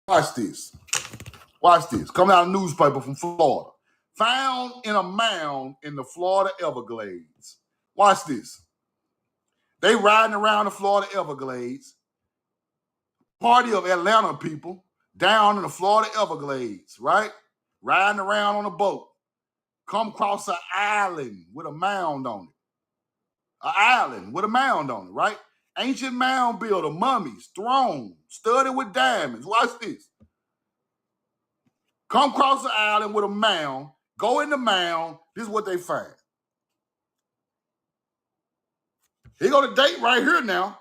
Watch this. Watch this. Coming out of a newspaper from Florida. Found in a mound in the Florida Everglades. Watch this. They riding around the Florida Everglades. Party of Atlanta people down in the Florida Everglades, right? Riding around on a boat. Come across an island with a mound on it. An island with a mound on it, right? Ancient mound builder, mummies, thrones, studded with diamonds. Watch this. Come across the island with a mound, go in the mound. This is what they find. Here go the date right here now.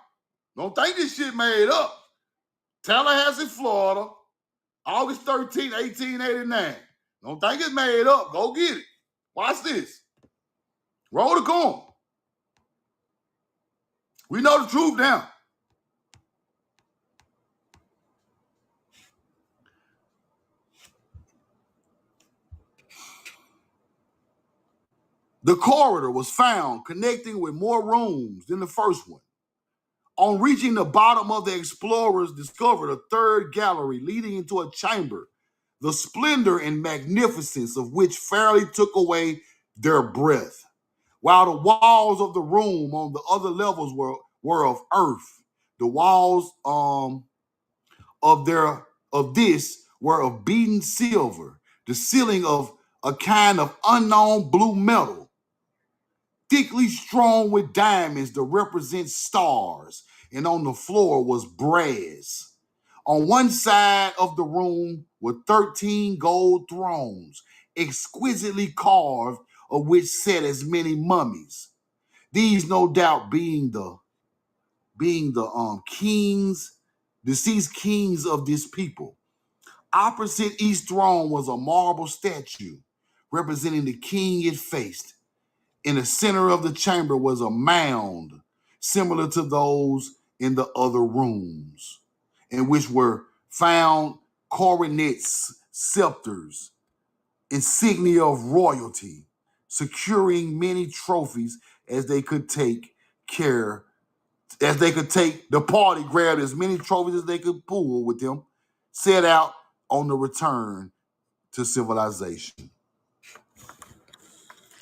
Don't think this shit made up. Tallahassee, Florida, August 13th, 1889. Don't think it's made up. Go get it. Watch this. Roll the coin. We know the truth now. The corridor was found connecting with more rooms than the first one. On reaching the bottom of the explorers discovered a third gallery leading into a chamber, the splendor and magnificence of which fairly took away their breath. While the walls of the room on the other levels were of earth, the walls of this were of beaten silver, the ceiling of a kind of unknown blue metal, thickly strewn with diamonds to represent stars, and on the floor was brass. On one side of the room were 13 gold thrones, exquisitely carved, of which sat as many mummies. These, no doubt, being the kings, deceased kings of this people. Opposite each throne was a marble statue representing the king it faced. In the center of the chamber was a mound similar to those in the other rooms, in which were found coronets, scepters, insignia of royalty, securing many trophies as they could take the party, grabbed as many trophies as they could pull with them, set out on the return to civilization.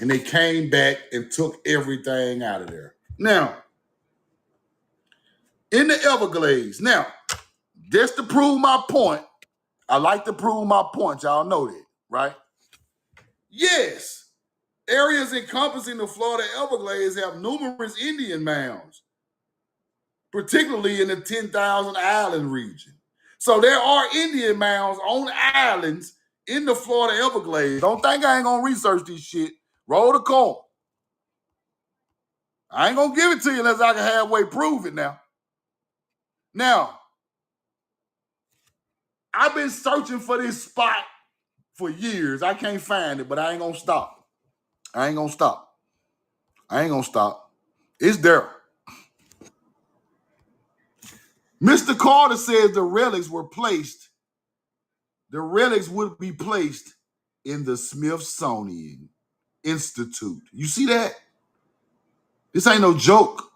And they came back and took everything out of there. Now, in the Everglades, now, just to prove my point, I like to prove my point. Y'all know that, right? Yes, areas encompassing the Florida Everglades have numerous Indian mounds, particularly in the 10,000 island region. So there are Indian mounds on islands in the Florida Everglades. Don't think I ain't gonna research this shit. Roll the coin. I ain't gonna give it to you unless I can halfway prove it now. Now, I've been searching for this spot for years. I can't find it, but I ain't gonna stop. I ain't gonna stop. I ain't gonna stop. It's there. Mr. Carter says the relics would be placed in the Smithsonian Institute. You see that? This ain't no joke.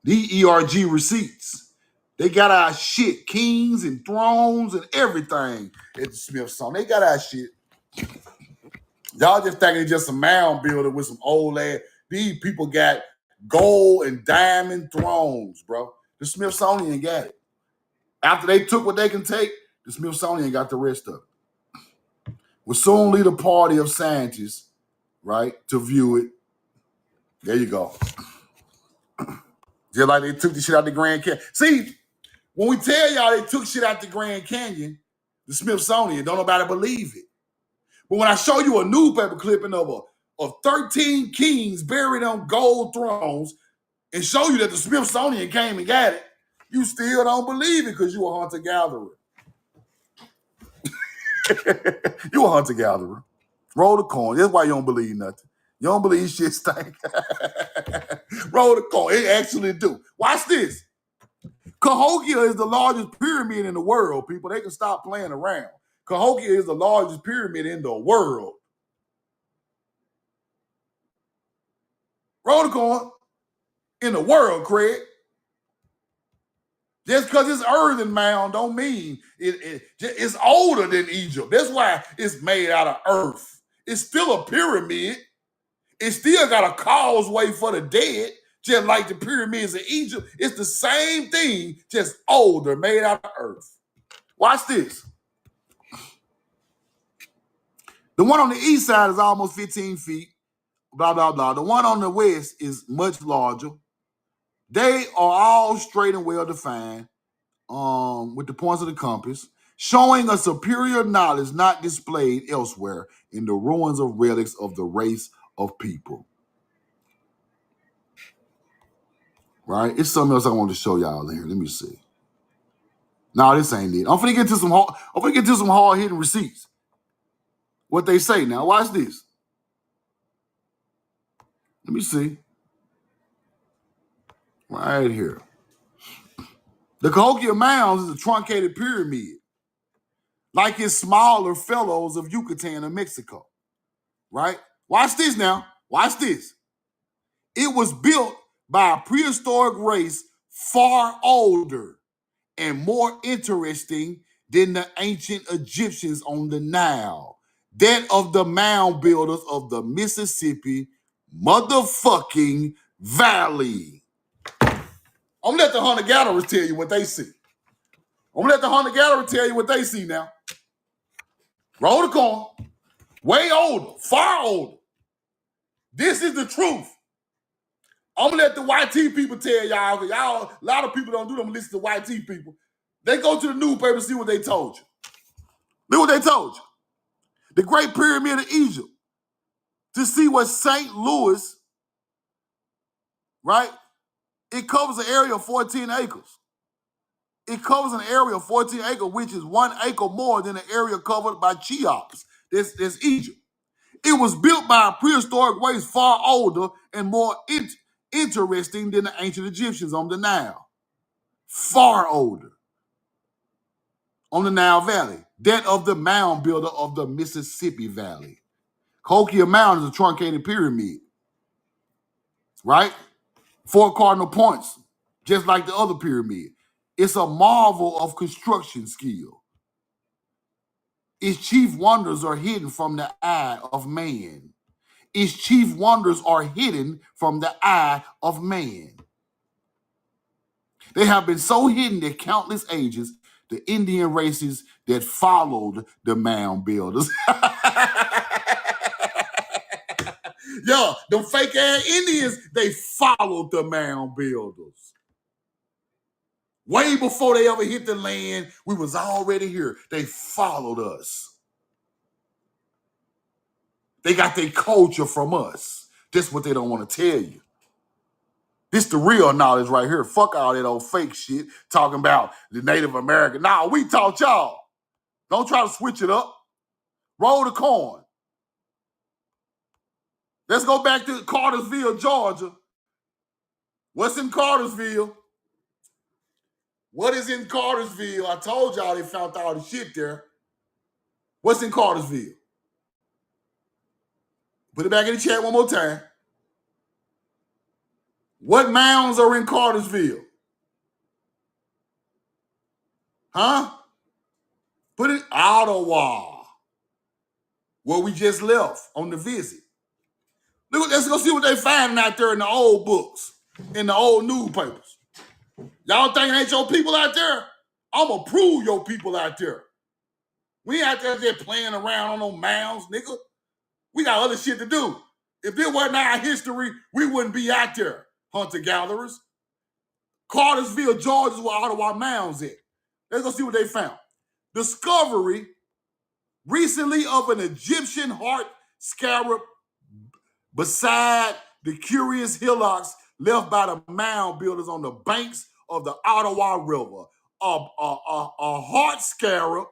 These ERG receipts. They got our shit, kings and thrones and everything at the Smithsonian. They got our shit. Y'all just thinking it's just a mound building with some old ass. These people got gold and diamond thrones, bro. The Smithsonian got it. After they took what they can take, the Smithsonian got the rest of it. Will soon lead a party of scientists, right, to view it. There you go. Just like they took the shit out the Grand Canyon. See, when we tell y'all they took shit out the Grand Canyon, the Smithsonian, don't nobody believe it. But when I show you a newspaper clipping of 13 kings buried on gold thrones and show you that the Smithsonian came and got it, you still don't believe it because you a hunter-gatherer. You a hunter-gatherer. Roll the coin. That's why you don't believe nothing. You don't believe shit stink. Roll the coin. It actually do. Watch this. Cahokia is the largest pyramid in the world, people. They can stop playing around. Cahokia is the largest pyramid in the world. Roll the coin. In the world, Craig. Just because it's earthen mound don't mean it's older than Egypt. That's why it's made out of earth. It's still a pyramid. It still got a causeway for the dead, just like the pyramids of Egypt. It's the same thing, just older, made out of earth. Watch this. The one on the east side is almost 15 feet, blah, blah, blah. The one on the west is much larger. They are all straight and well defined with the points of the compass, showing a superior knowledge not displayed elsewhere in the ruins of relics of the race of people. Right? It's something else I want to show y'all in here. Let me see. No, this ain't it. I'm finna get to some hard hitting receipts. What they say now. Watch this. Let me see. Right here. The Cahokia Mounds is a truncated pyramid, like its smaller fellows of Yucatan and Mexico. Right? Watch this now. Watch this. It was built by a prehistoric race far older and more interesting than the ancient Egyptians on the Nile, that of the mound builders of the Mississippi motherfucking Valley. I'm gonna let the hunter-gatherers tell you what they see. I'm gonna let the hunter-gatherers tell you what they see now. Roll the coin. Way older, far older. This is the truth. I'm gonna let the YT people tell y'all, because y'all, a lot of people don't do them, listen to YT people. They go to the newspaper and see what they told you. Look what they told you. The Great Pyramid of Egypt. To see what St. Louis, right? It covers an area of 14 acres. It covers an area of 14 acres, which is 1 acre more than the area covered by Cheops. That's Egypt. It was built by a prehistoric race far older and more interesting than the ancient Egyptians on the Nile. Far older. On the Nile Valley. That of the mound builder of the Mississippi Valley. Cahokia Mound is a truncated pyramid. Right? 4 cardinal points, just like the other pyramid. It's a marvel of construction skill. Its chief wonders are hidden from the eye of man. Its chief wonders are hidden from the eye of man. They have been so hidden that countless ages, the Indian races that followed the mound builders. Yo, them fake ass Indians, they followed the mound builders. Way before they ever hit the land, we was already here. They followed us. They got their culture from us. That's what they don't want to tell you. This the real knowledge right here. Fuck all that old fake shit talking about the Native American. Nah, we taught y'all. Don't try to switch it up. Roll the coin. Let's go back to Cartersville, Georgia. What's in Cartersville? What is in Cartersville? I told y'all they found all the shit there. What's in Cartersville? Put it back in the chat one more time. What mounds are in Cartersville? Huh? Put it Ottawa, where we just left on the visit. Let's go see what they finding out there in the old books, in the old newspapers. Y'all think it ain't your people out there? I'm going to prove your people out there. We ain't out there just playing around on no mounds, nigga. We got other shit to do. If it wasn't our history, we wouldn't be out there, hunter-gatherers. Cartersville, Georgia is where Ottawa Mounds at. Let's go see what they found. Discovery recently of an Egyptian heart scarab beside the curious hillocks left by the mound builders on the banks of the Ottawa River. A heart scarab.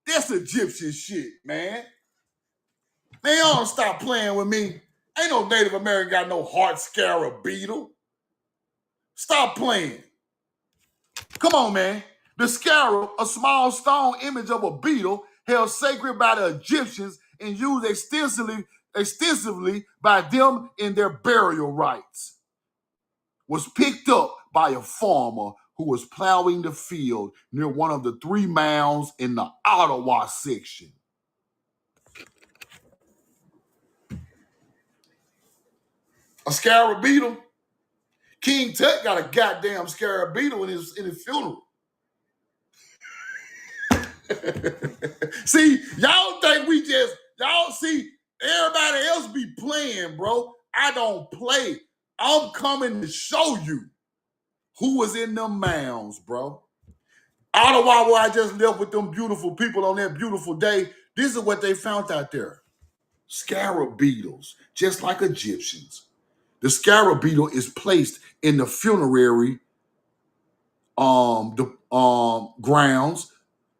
That's Egyptian shit, man. Man, y'all don't stop playing with me. Ain't no Native American got no heart scarab beetle. Stop playing. Come on, man. The scarab, a small stone image of a beetle held sacred by the Egyptians and used extensively by them in their burial rites, was picked up by a farmer who was plowing the field near one of the 3 mounds in the Ottawa section. A scarab beetle? King Tut got a goddamn scarab beetle in his funeral. See, y'all think y'all see everybody else be playing, bro. I don't play. I'm coming to show you who was in them mounds, bro. Ottawa, where I just left with them beautiful people on that beautiful day, this is what they found out there. Scarab beetles, just like Egyptians. The scarab beetle is placed in the funerary grounds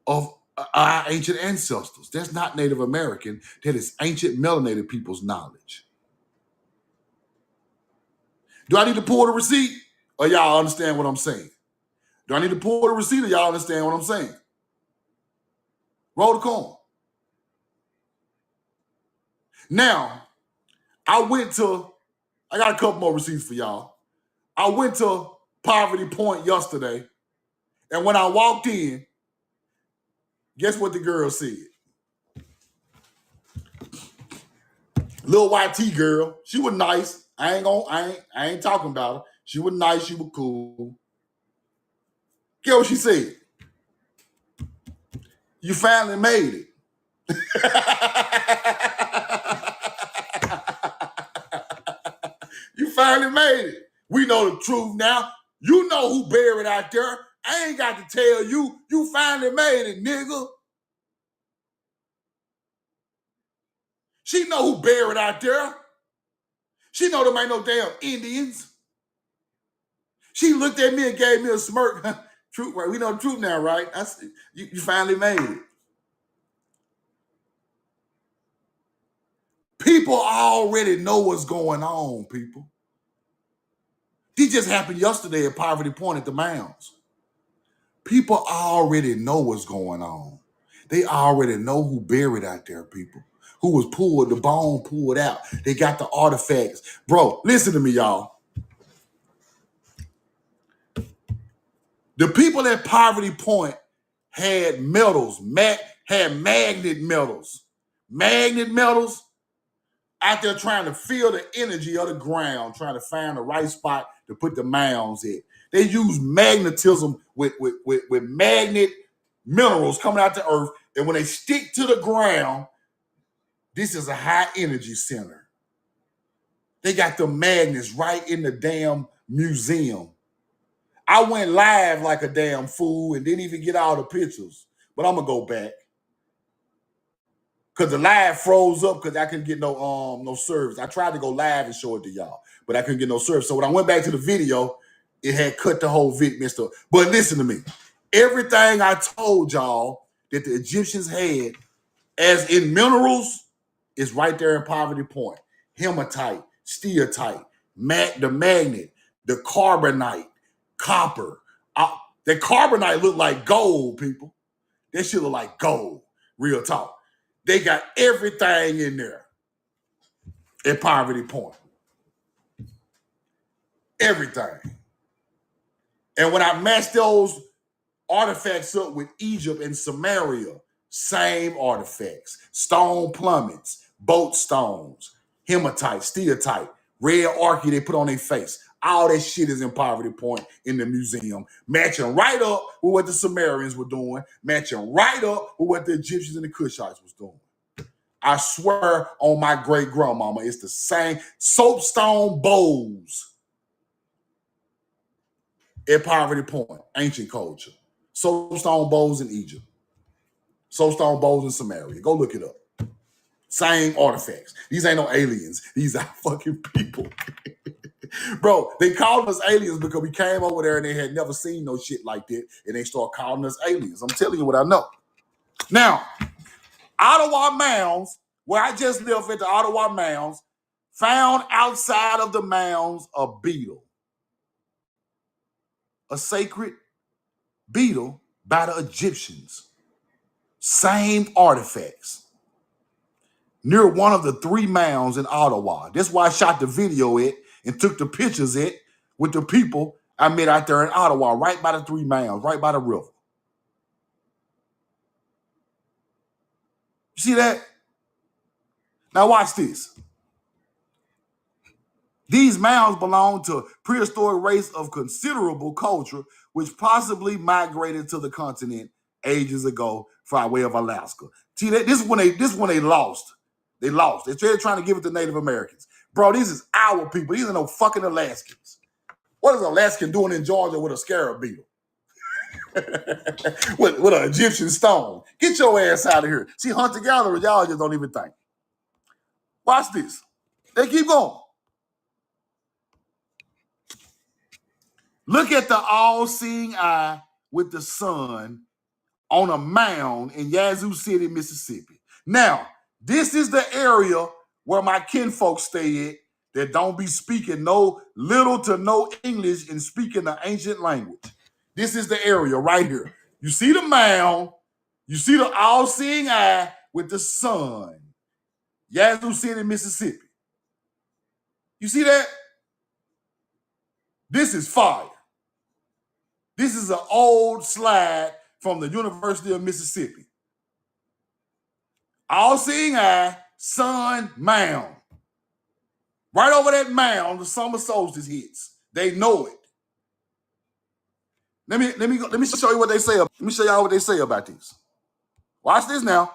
of our ancient ancestors. That's not Native American. That is ancient melanated people's knowledge. Do I need to pull the receipt? Or y'all understand what I'm saying? Do I need to pull the receipt or y'all understand what I'm saying? Roll the coin. Now, I got a couple more receipts for y'all. I went to Poverty Point yesterday, and when I walked in, guess what the girl said? Little YT girl. She was nice. I ain't talking about her. She was nice. She was cool. Guess what she said? You finally made it. You finally made it. We know the truth now. You know who buried out there. I ain't got to tell you. You finally made it, nigga. She know who buried out there. She know them ain't no damn Indians. She looked at me and gave me a smirk. Truth, right? We know the truth now, right? You finally made it. People already know what's going on, people. This just happened yesterday at Poverty Point at the Mounds. People already know what's going on. They already know who buried out there, people. Who was pulled, the bone pulled out. They got the artifacts. Bro, listen to me, y'all. The people at Poverty Point had metals, had magnet metals. Magnet metals out there trying to feel the energy of the ground, trying to find the right spot to put the mounds in. They use magnetism with magnet minerals coming out the earth, and when they stick to the ground, this is a high energy center. They got the magnets right in the damn museum. I went live like a damn fool and didn't even get all the pictures, but I'm gonna go back. Because the live froze up because I couldn't get no service. I tried to go live and show it to y'all, but I couldn't get no service. So when I went back to the video, it had cut the whole vid messed up. But listen to me. Everything I told y'all that the Egyptians had as in minerals is right there in Poverty Point. Hematite, steatite, the magnet, the carbonite, copper. The carbonite looked like gold, people. That shit look like gold. Real talk. They got everything in there at Poverty Point. Everything. And when I matched those artifacts up with Egypt and Samaria, same artifacts. Stone plummets, boat stones, hematite, steatite, red orchid they put on their face. All that shit is in Poverty Point in the museum, matching right up with what the Sumerians were doing, matching right up with what the Egyptians and the Kushites was doing. I swear on my great grandmama, it's the same soapstone bowls at Poverty Point, ancient culture. Soapstone bowls in Egypt, soapstone bowls in Samaria. Go look it up. Same artifacts. These ain't no aliens. These are fucking people. Bro, they called us aliens because we came over there and they had never seen no shit like that, and they start calling us aliens. I'm telling you what I know. Now, Ottawa Mounds, where I just lived at the Ottawa Mounds, found outside of the mounds a beetle. A sacred beetle by the Egyptians. Same artifacts. Near one of the 3 mounds in Ottawa. That's why I shot the video at and took the pictures at with the people I met out there in Ottawa, right by the 3 Mounds, right by the river. You see that? Now watch this. These mounds belong to a prehistoric race of considerable culture, which possibly migrated to the continent ages ago by way of Alaska. See, this is when they lost. They lost. They're trying to give it to Native Americans. Bro, this is our people. These are no fucking Alaskans. What is Alaskan doing in Georgia with a scarab beetle? with an Egyptian stone? Get your ass out of here. See, hunter-gatherers, y'all just don't even think. Watch this. They keep going. Look at the all-seeing eye with the sun on a mound in Yazoo City, Mississippi. Now, this is the area where my kinfolk stay at that don't be speaking no little to no English and speaking the ancient language. This is the area right here. You see the mound, you see the all-seeing eye with the sun. Yazoo City, Mississippi. You see that? This is fire. This is an old slide from the University of Mississippi. All-seeing eye, sun, mound. Right over that mound, the summer solstice hits. They know it. Let me show you what they say. Let me show y'all what they say about this. Watch this now.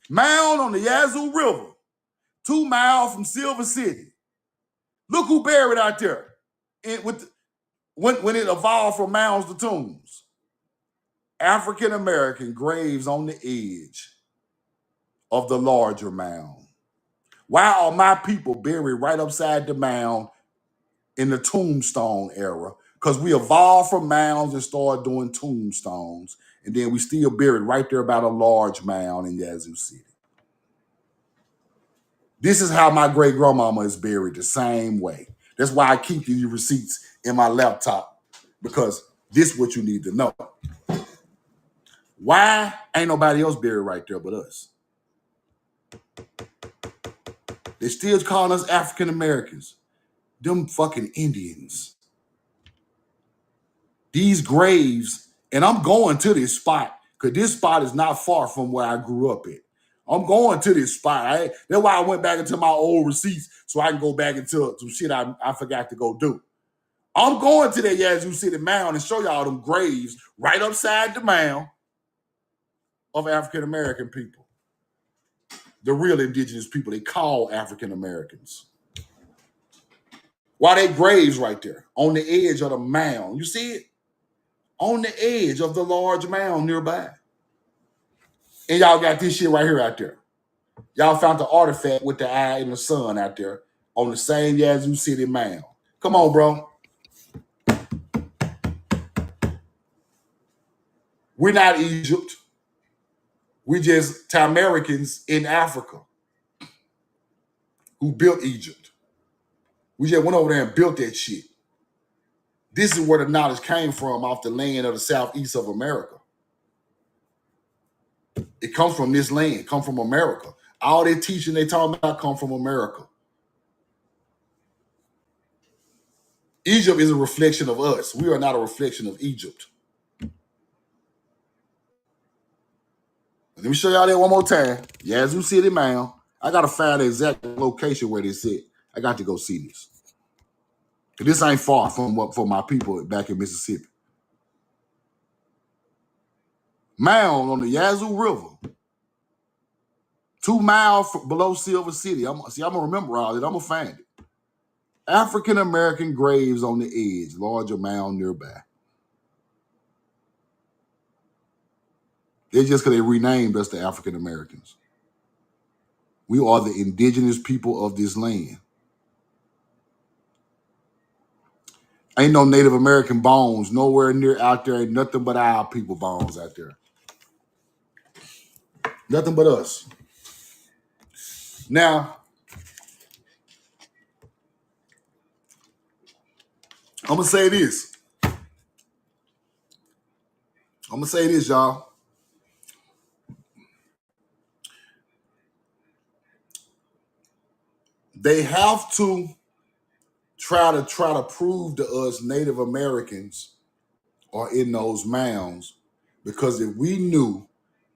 Mound on the Yazoo River, 2 miles from Silver City. Look who buried out there when it evolved from mounds to tombs. African American graves on the edge of the larger mound. Why are my people buried right upside the mound in the tombstone era? Because we evolved from mounds and started doing tombstones, and then we still buried right there about a large mound in Yazoo City. This is how my great grandmama is buried, the same way. That's why I keep these receipts in my laptop, because this is what you need to know. Why ain't nobody else buried right there but us? They still calling us African Americans. Them fucking Indians. These graves, and I'm going to this spot, because this spot is not far from where I grew up at. I'm going to this spot. That's why I went back into my old receipts, so I can go back into some shit I forgot to go do. I'm going to that Yazoo City mound and show y'all them graves right upside the mound of African American people. The real indigenous people they call African Americans. Why they graves right there on the edge of the mound? You see it? On the edge of the large mound nearby. And y'all got this shit right here out there. Y'all found the artifact with the eye and the sun out there on the same Yazoo City mound. Come on, bro. We're not Egypt. We're just Tamaricans in Africa who built Egypt. We just went over there and built that shit. This is where the knowledge came from off the land of the southeast of America. It comes from this land, come from America. All that teaching they talking about come from America. Egypt is a reflection of us. We are not a reflection of Egypt. Let me show y'all that one more time. Yazoo City Mound. I got to find the exact location where this is. I got to go see this. This ain't far from what for my people back in Mississippi. Mound on the Yazoo River. 2 miles below Silver City. I'm going to remember all that. I'm going to find it. African American graves on the edge. Larger mound nearby. It's just because they renamed us the African Americans. We are the indigenous people of this land. Ain't no Native American bones nowhere near out there. Ain't nothing but our people bones out there. Nothing but us. Now, I'm going to say this. Y'all. They have to try to prove to us Native Americans are in those mounds, because if we knew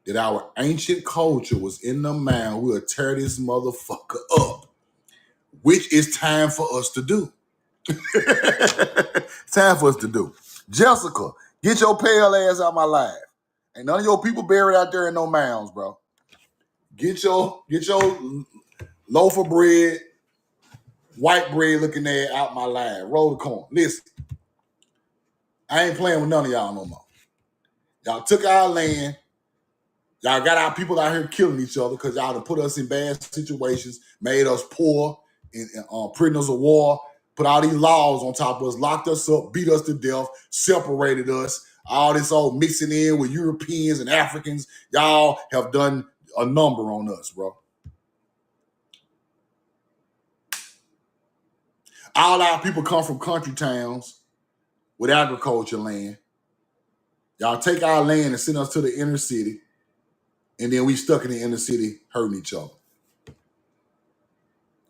that our ancient culture was in the mound, we'll tear this motherfucker up, which is time for us to do. Time for us to do. Jessica, get your pale ass out my life. Ain't none of your people buried out there in no mounds, bro. Get your loaf of bread, white bread looking there out my life. Roll the corn. Listen, I ain't playing with none of y'all no more. Y'all took our land. Y'all got our people out here killing each other because y'all done put us in bad situations, made us poor, and prisoners of war, put all these laws on top of us, locked us up, beat us to death, separated us, all this old mixing in with Europeans and Africans. Y'all have done a number on us, bro. All our people come from country towns with agriculture land. Y'all take our land and send us to the inner city, and then we stuck in the inner city hurting each other.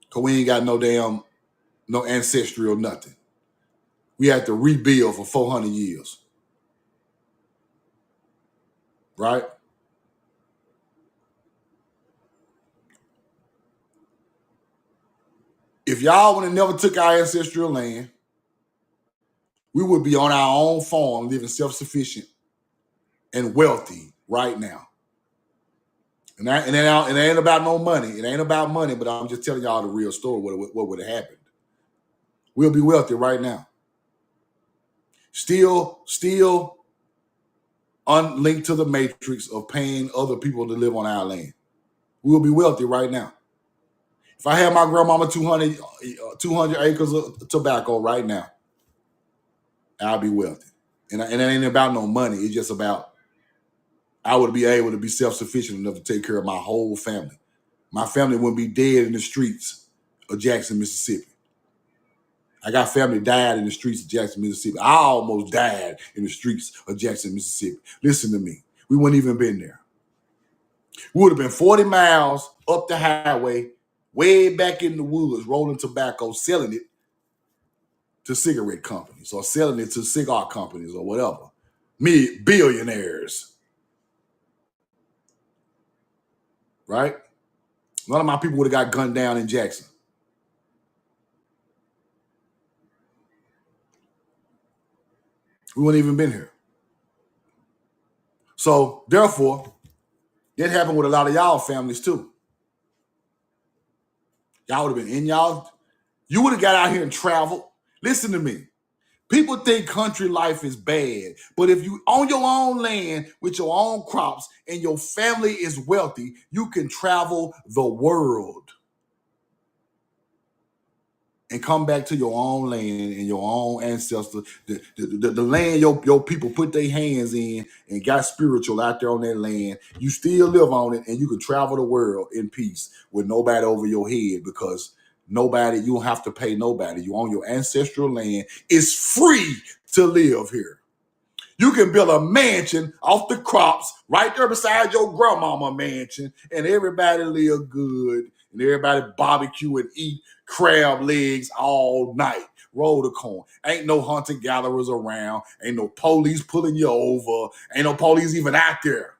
Because we ain't got no ancestry or nothing. We had to rebuild for 400 years. Right? If y'all would have never took our ancestral land, we would be on our own farm, living self-sufficient and wealthy right now. And it ain't about no money. It ain't about money, but I'm just telling y'all the real story, what would have happened. We'll be wealthy right now. Still unlinked to the matrix of paying other people to live on our land. We'll be wealthy right now. If I had my grandmama 200 acres of tobacco right now, I'll be wealthy. And it ain't about no money. It's just about I would be able to be self-sufficient enough to take care of my whole family. My family wouldn't be dead in the streets of Jackson, Mississippi. I got family died in the streets of Jackson, Mississippi. I almost died in the streets of Jackson, Mississippi. Listen to me. We wouldn't even been there. We would have been 40 miles up the highway, way back in the woods, rolling tobacco, selling it to cigarette companies or selling it to cigar companies or whatever. Billionaires. Right? None of my people would have got gunned down in Jackson. We wouldn't even been here. So, therefore, that happened with a lot of y'all families too. Y'all would have been in y'all. You would have got out here and traveled. Listen to me. People think country life is bad, but if you own your own land with your own crops and your family is wealthy, you can travel the world and come back to your own land and your own ancestors, the land your people put their hands in and got spiritual out there on that land. You still live on it, and you can travel the world in peace with nobody over your head, because you don't have to pay nobody. You own your ancestral land. It's free to live here. You can build a mansion off the crops right there beside your grandmama mansion, and everybody live good, and everybody barbecue and eat crab legs all night. Roll the corn. Ain't no hunter gatherers around. Ain't no police pulling you over. Ain't no police even out there.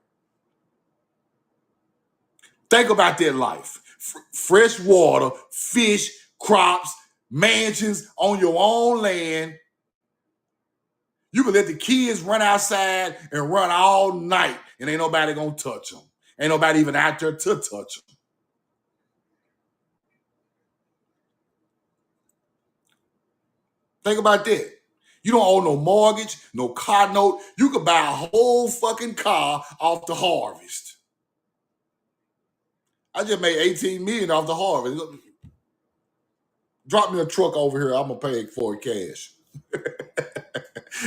Think about that life. Fresh water, fish, crops, mansions on your own land. You can let the kids run outside and run all night, and ain't nobody gonna touch them. Ain't nobody even out there to touch them. Think about that. You don't owe no mortgage, no car note. You could buy a whole fucking car off the harvest. I just made $18 million off the harvest. Drop me a truck over here. I'm gonna pay for it cash.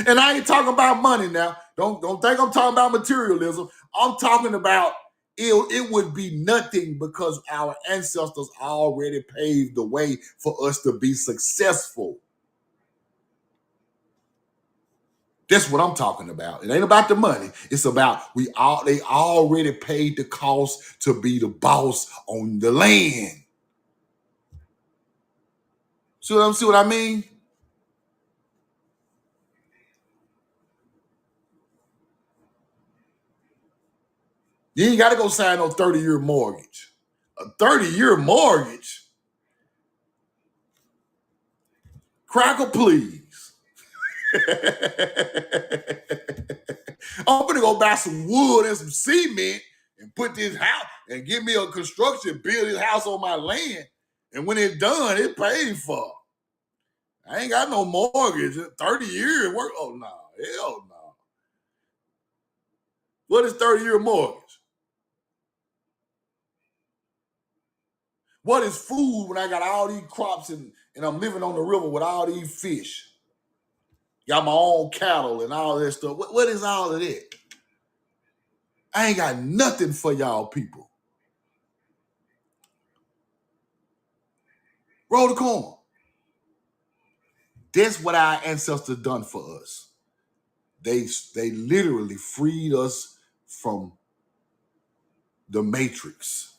And I ain't talking about money now. Don't think I'm talking about materialism. I'm talking about it would be nothing, because our ancestors already paved the way for us to be successful. That's what I'm talking about. It ain't about the money. It's about they already paid the cost to be the boss on the land. See what I mean? You ain't got to go sign no 30-year mortgage. A 30-year mortgage? Cracker, please. I'm gonna go buy some wood and some cement and put this house and give me a construction, build this house on my land. And when it's done, it's paid for. I ain't got no mortgage. 30 years work. Oh no, hell no. What is 30-year mortgage? What is food when I got all these crops and I'm living on the river with all these fish? Got my own cattle and all that stuff. What is all of that? I ain't got nothing for y'all people. Roll the corn. That's what our ancestors done for us. They literally freed us from the matrix.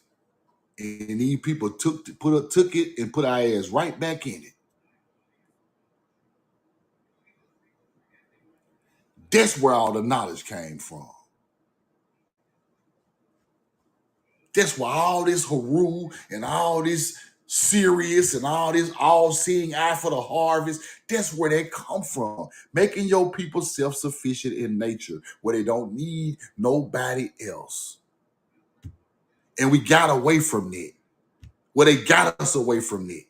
And these people took it and put our ass right back in it. That's where all the knowledge came from. That's why all this Haru and all this Sirius and all this all-seeing eye for the harvest, that's where they come from. Making your people self-sufficient in nature, where they don't need nobody else. And we got away from that. Where they got us away from that.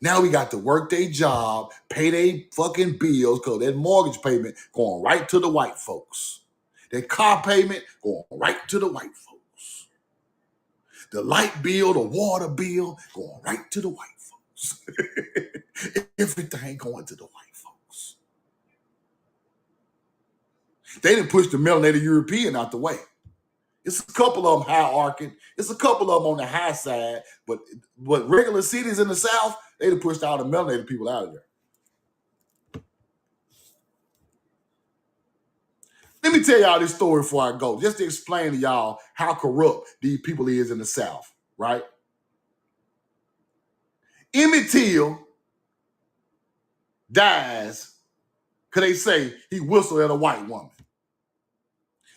Now we got to work their job, pay their fucking bills, because that mortgage payment going right to the white folks. That car payment going right to the white folks. The light bill, the water bill going right to the white folks. Everything going to the white folks. They didn't push the melanated European out the way. It's a couple of them hierarchy. It's a couple of them on the high side, but regular cities in the South, they done pushed all the melanated people out of there. Let me tell y'all this story before I go, just to explain to y'all how corrupt these people is in the South, right? Emmett Till dies because they say he whistled at a white woman.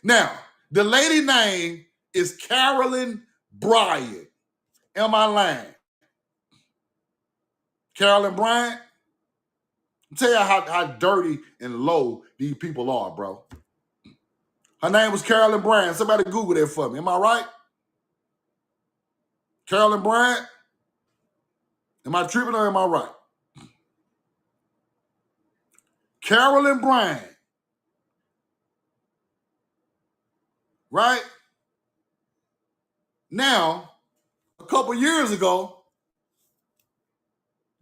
Now, the lady name is Carolyn Bryant. Am I lying? Carolyn Bryant? I'll tell you how dirty and low these people are, bro. Her name was Carolyn Bryant. Somebody Google that for me. Am I right? Carolyn Bryant? Am I tripping or am I right? Carolyn Bryant. Right? Now, a couple years ago,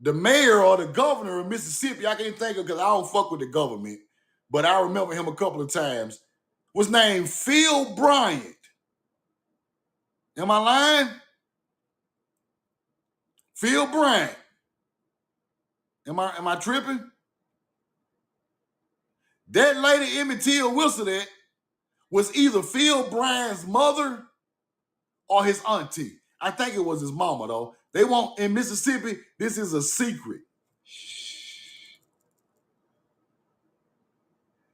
the mayor or the governor of Mississippi, I can't think of because I don't fuck with the government, but I remember him a couple of times, was named Phil Bryant. Am I lying? Phil Bryant. Am I tripping? That lady Emmett Till Wilson that was either Phil Bryant's mother or his auntie. I think it was his mama, though. They won't, in Mississippi, this is a secret.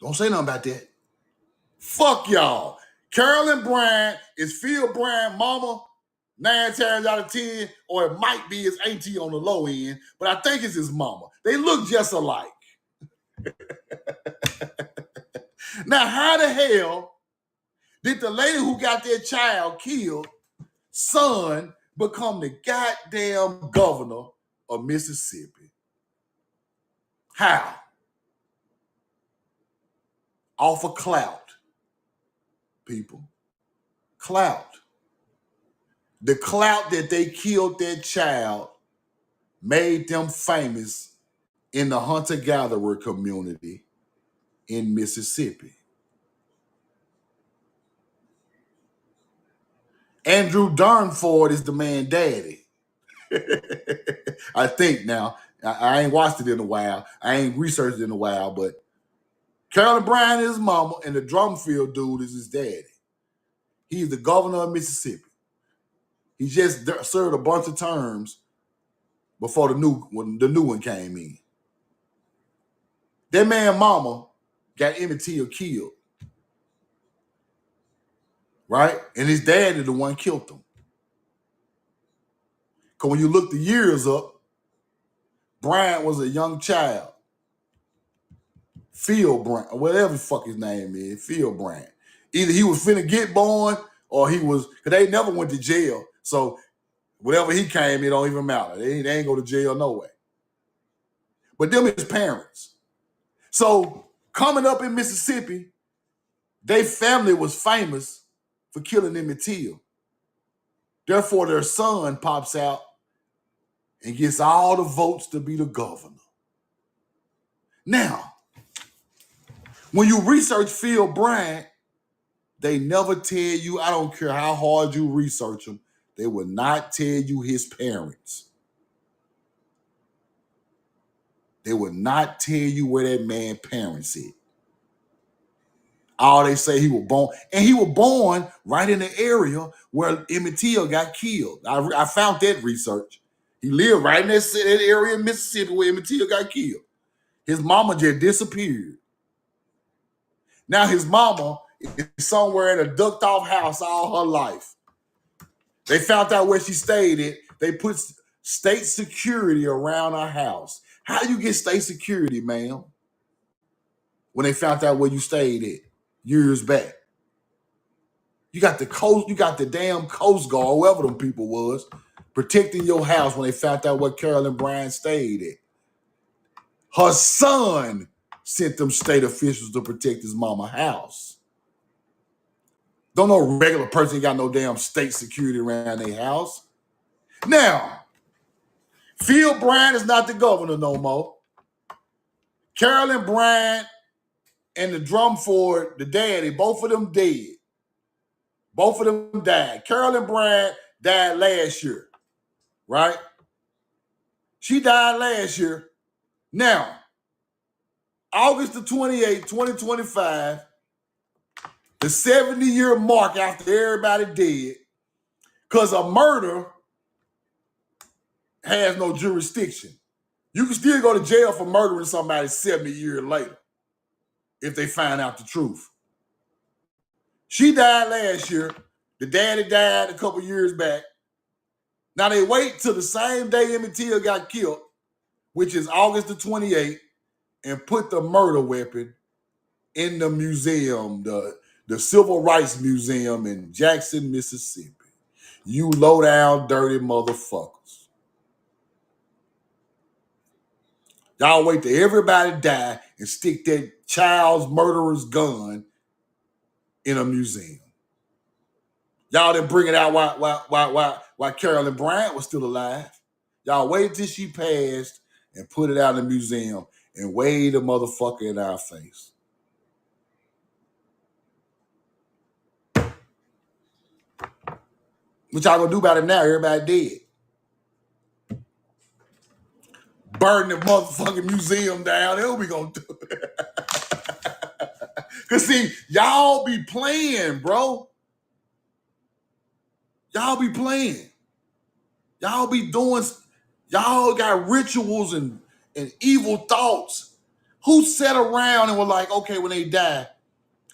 Don't say nothing about that. Fuck y'all. Carolyn Bryant is Phil Bryant's mama 9 times out of 10, or it might be his auntie on the low end, but I think it's his mama. They look just alike. Now, how the hell did the lady who got their child killed, son, become the goddamn governor of Mississippi? How? Off of clout, people. Clout. The clout that they killed their child made them famous in the hunter-gatherer community in Mississippi. Andrew Darnford is the man daddy. I think now. I ain't watched it in a while. I ain't researched it in a while, but Carolyn Bryant is his mama, and the Drumfield dude is his daddy. He's the governor of Mississippi. He just served a bunch of terms before when the new one came in. That man mama got Emmett Till killed, right? And his dad is the one killed him. Because when you look the years up, Bryant was a young child. Phil Bryant, whatever the fuck his name is, Phil Bryant. Either he was finna get born or he was, because they never went to jail. So whatever he came, it don't even matter. They ain't go to jail no way. But them his parents. So coming up in Mississippi, their family was famous for killing Emmett Till. Therefore, their son pops out and gets all the votes to be the governor. Now, when you research Phil Bryant, they never tell you, I don't care how hard you research them, they will not tell you his parents. They will not tell you where that man's parents is. All they say he was born, and he was born right in the area where Emmett Till got killed. I found that research. He lived right in that area in Mississippi where Emmett Till got killed. His mama just disappeared. Now his mama is somewhere in a ducked off house all her life. They found out where she stayed at. They put state security around her house. How you get state security, ma'am? When they found out where you stayed at years back. You got the damn Coast Guard, whoever them people was, protecting your house when they found out where Carolyn Bryant stayed at. Her son sent them state officials to protect his mama's house. Don't no regular person got no damn state security around their house. Now, Phil Bryant is not the governor no more. Carolyn Bryant and the Drumford, the daddy, both of them dead. Both of them died. Carolyn Bryant died last year, right? She died last year. Now, August the 28th, 2025, the 70-year mark after everybody dead, because a murder has no jurisdiction. You can still go to jail for murdering somebody 70 years later if they find out the truth. She died last year. The daddy died a couple years back. Now they wait till the same day Emmett Till got killed, which is August the 28th, and put the murder weapon in the museum, the Civil Rights Museum in Jackson, Mississippi. You low down, dirty motherfuckers. Y'all wait till everybody die and stick that child's murderer's gun in a museum. Y'all didn't bring it out while Carolyn Bryant was still alive. Y'all wait till she passed and put it out in the museum and wave the motherfucker in our face. What y'all gonna do about it now? Everybody dead. Burn the motherfucking museum down. That's what we gonna do. Cause see, y'all be playing, bro. Y'all be playing. Y'all be doing, y'all got rituals and evil thoughts. Who sat around and were like, okay, when they die,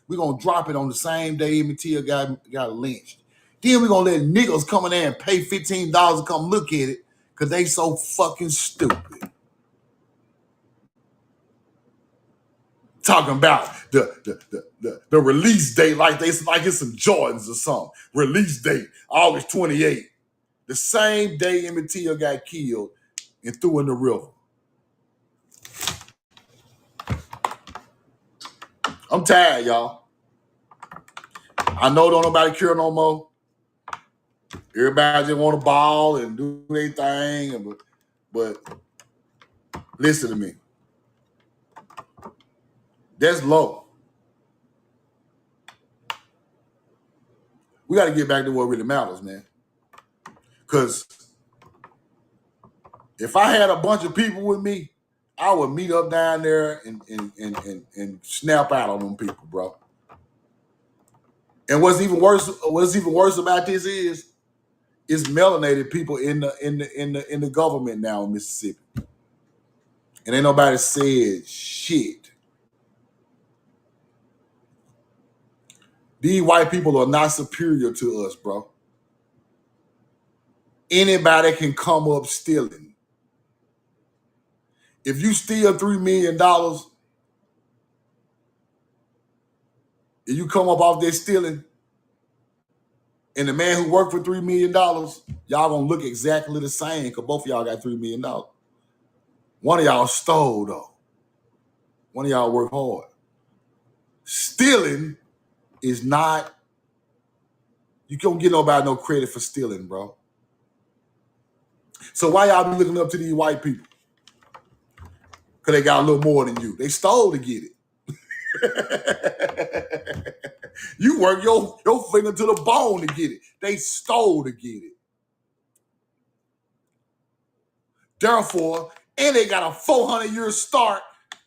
we're gonna drop it on the same day Emmett Till got lynched. Then we're gonna let niggas come in there and pay $15 to come look at it because they so fucking stupid. Talking about the release date like it's some Jordans or something. Release date, August 28th. The same day Emmett Till got killed and threw in the river. I'm tired, y'all. I know don't nobody care no more. Everybody just want to ball and do their thing. But listen to me. That's low. We got to get back to what really matters, man. Because if I had a bunch of people with me, I would meet up down there and snap out on them people, bro. And what's even worse about this is It's melanated people in the government now in Mississippi. And ain't nobody said shit. These white people are not superior to us, bro. Anybody can come up stealing. If you steal $3 million, and you come up off there stealing, and the man who worked for $3 million, y'all gonna look exactly the same because both of y'all got $3 million. One of y'all stole, though. One of y'all worked hard. Stealing is not, you don't get nobody no credit for stealing, bro. So why y'all be looking up to these white people? Because they got a little more than you. They stole to get it. You work your finger to the bone to get it. They stole to get it. Therefore, and they got a 400-year start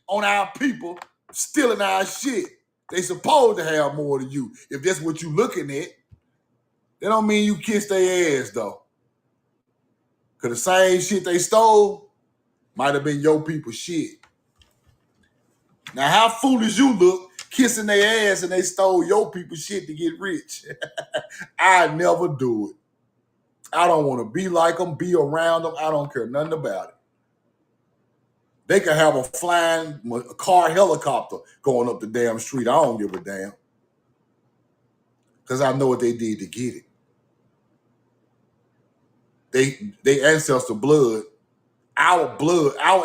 on our people stealing our shit. They supposed to have more than you. If that's what you looking at, that don't mean you kiss their ass, though. Because the same shit they stole might have been your people's shit. Now, how foolish you look kissing their ass and they stole your people's shit to get rich. I never do it. I don't want to be like them, be around them. I don't care nothing about it. They can have a flying car helicopter going up the damn street. I don't give a damn. Because I know what they did to get it. They ancestor blood, our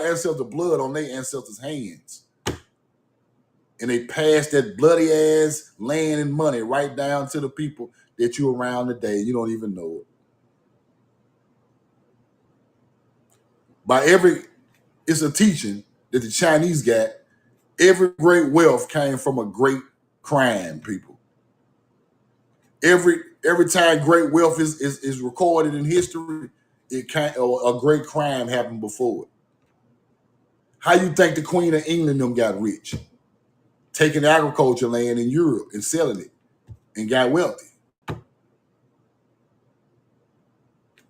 ancestor blood on their ancestors' hands. And they passed that bloody ass land and money right down to the people that you around today. You don't even know it. It's a teaching that the Chinese got. Every great wealth came from a great crime, people. Every time great wealth is recorded in history, a great crime happened before it. How you think the Queen of England them got rich? Taking agriculture land in Europe and selling it and got wealthy.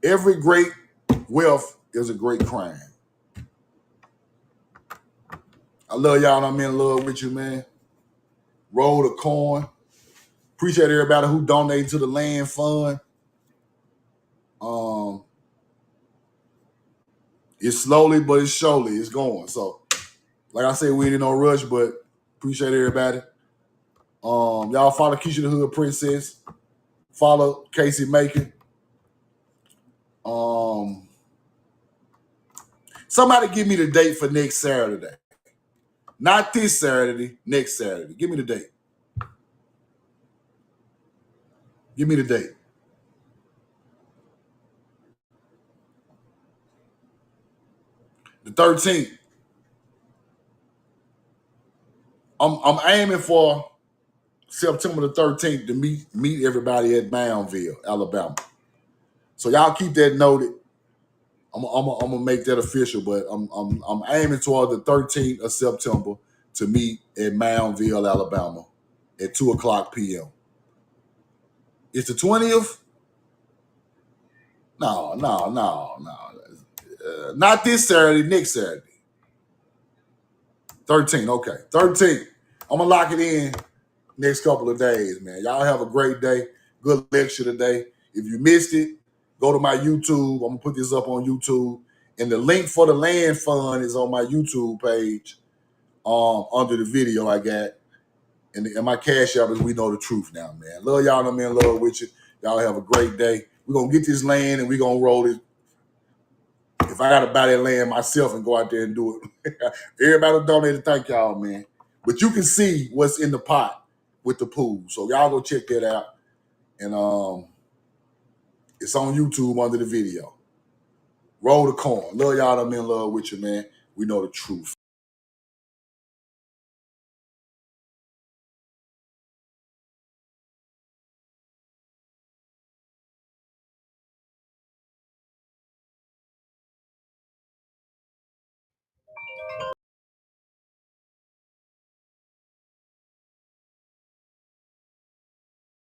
Every great wealth is a great crime. I love y'all and I'm in love with you, man. Roll the coin. Appreciate everybody who donated to the land fund. It's slowly, but it's surely. It's going. So, like I said, we ain't in no rush, but appreciate everybody. Y'all follow Keisha the Hood Princess. Follow Casey Macon. Somebody give me the date for next Saturday. Not this Saturday, next Saturday. Give me the date. Give me the date. The 13th. I'm aiming for September the 13th to meet everybody at Moundville, Alabama. So y'all keep that noted. I'm gonna make that official, but I'm aiming toward the 13th of September to meet at Moundville, Alabama, at 2:00 p.m. It's the 20th. No. Not this Saturday. Next Saturday. 13th. Okay, 13th. I'm gonna lock it in next couple of days, man. Y'all have a great day. Good lecture today. If you missed it, go to my YouTube. I'm gonna put this up on YouTube. And the link for the land fund is on my YouTube page under the video I got. And my cash app is We Know the Truth now, man. Love y'all and I'm in love with you. Y'all have a great day. We're going to get this land and we're going to roll it. If I got to buy that land myself and go out there and do it. Everybody donated, thank y'all, man. But you can see what's in the pot with the pool. So y'all go check that out. And it's on YouTube under the video. Roll the coin. Love y'all and I'm in love with you, man. We know the truth.